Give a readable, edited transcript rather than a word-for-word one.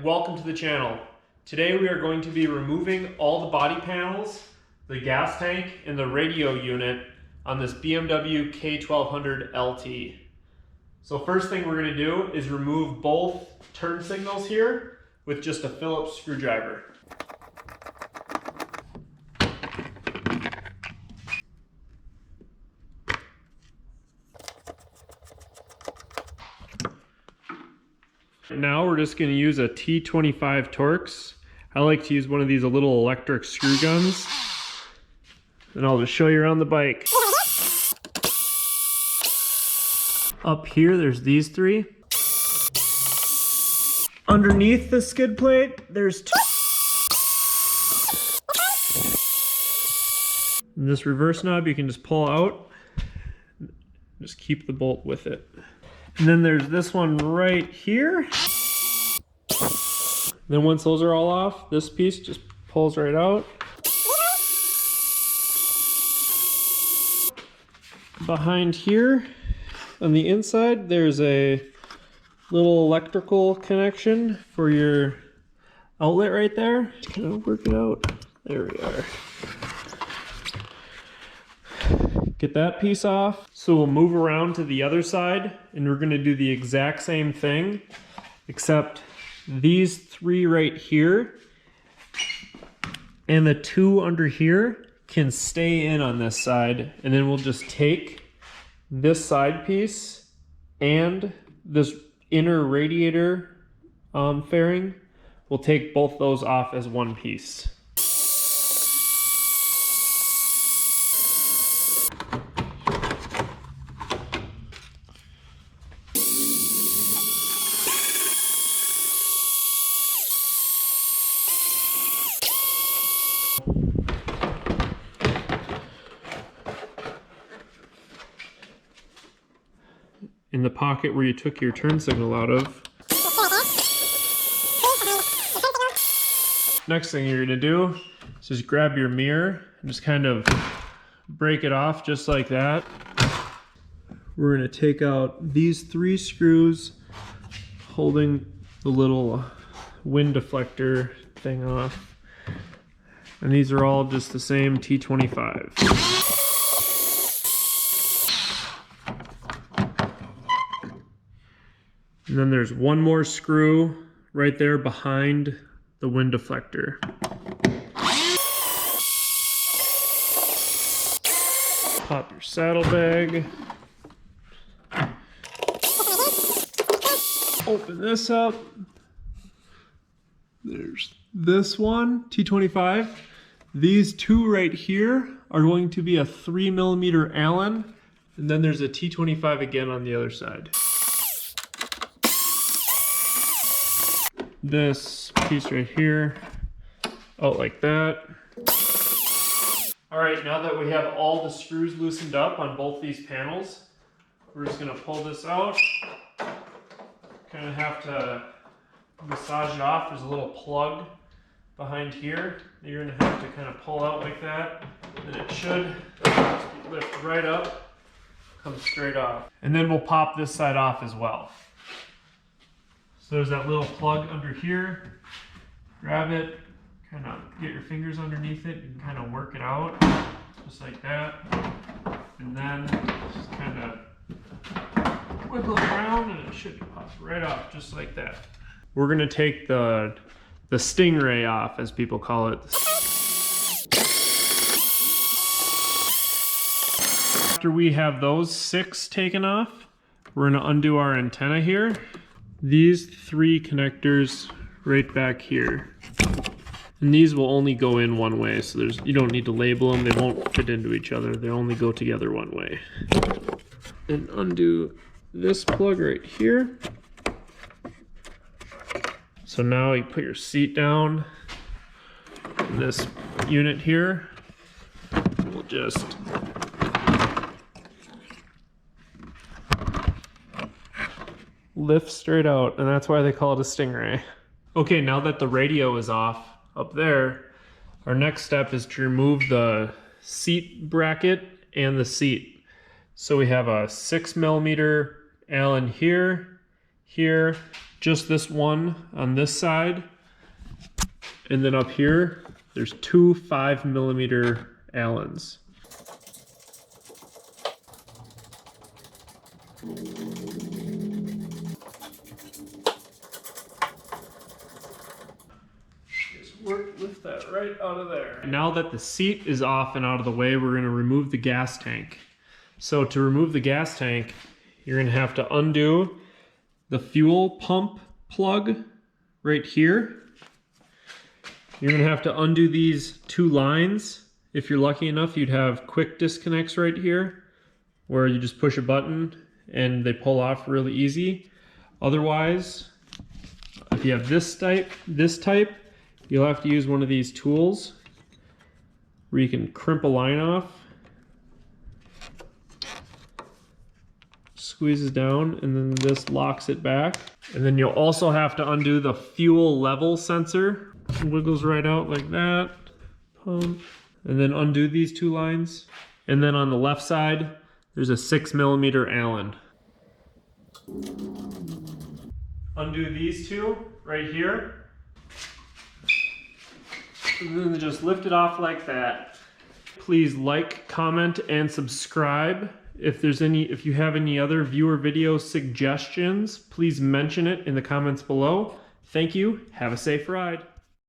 welcome to the channel. Today we are going to be removing all the body panels, the gas tank, and the radio unit on this BMW K1200LT. So first thing we're going to do is remove both turn signals here with just a Phillips screwdriver. Now we're just going to use a T25 Torx. I like to use one of these little electric screw guns. And I'll just show you around the bike. Up here, there's these three. Underneath the skid plate, there's two. And this reverse knob you can just pull out. Just keep the bolt with it. And then there's this one right here. Then once those are all off, this piece just pulls right out. Behind here, on the inside, there's a little electrical connection for your outlet right there. Just kind of work it out. There we are. Get that piece off. So we'll move around to the other side and we're going to do the exact same thing, except these three right here and the two under here can stay in on this side, and then we'll just take this side piece and this inner radiator fairing. We'll take both those off as one piece. In the pocket where you took your turn signal out of. Next thing you're gonna do is just grab your mirror and just kind of break it off just like that. We're gonna take out these three screws holding the little wind deflector thing off. And these are all just the same T25. And then there's one more screw right there behind the wind deflector. Pop your saddlebag. Open this up. There's this one, T25. These two right here are going to be a 3mm Allen. And then there's a T25 again on the other side. This piece right here out like that. All right, now that we have all the screws loosened up on both these panels, we're just gonna pull this out. Kind of have to massage it off. There's a little plug behind here that you're gonna have to kind of pull out like that. And it should lift right up, come straight off. And then we'll pop this side off as well. So there's that little plug under here. Grab it, kind of get your fingers underneath it and kind of work it out, just like that. And then just kind of wiggle it around and it should pop right off, just like that. We're gonna take the stingray off, as people call it. After we have those 6 taken off, we're gonna undo our antenna here. These 3 connectors right back here. And these will only go in one way, so you don't need to label them. They won't fit into each other. They only go together one way. And undo this plug right here. So now you put your seat down. And this unit here will just lift straight out, and that's why they call it a stingray. Okay, now that the radio is off up there, our next step is to remove the seat bracket and the seat. So we have a 6mm Allen here, here, just this one on this side. And then up here, there's two 5mm Allens. Lift that right out of there. Now that the seat is off and out of the way, we're gonna remove the gas tank. So to remove the gas tank, you're gonna have to undo the fuel pump plug right here. You're gonna have to undo these two lines. If you're lucky enough, you'd have quick disconnects right here, where you just push a button and they pull off really easy. Otherwise, if you have this type, you'll have to use one of these tools where you can crimp a line off. Squeezes down and then this locks it back. And then you'll also have to undo the fuel level sensor. It wiggles right out like that. Pump. And then undo these two lines. And then on the left side, there's a 6mm Allen. Undo these two right here. And then just lift it off like that. Please like, comment, and subscribe. If you have any other viewer video suggestions, please mention it in the comments below. Thank you. Have a safe ride.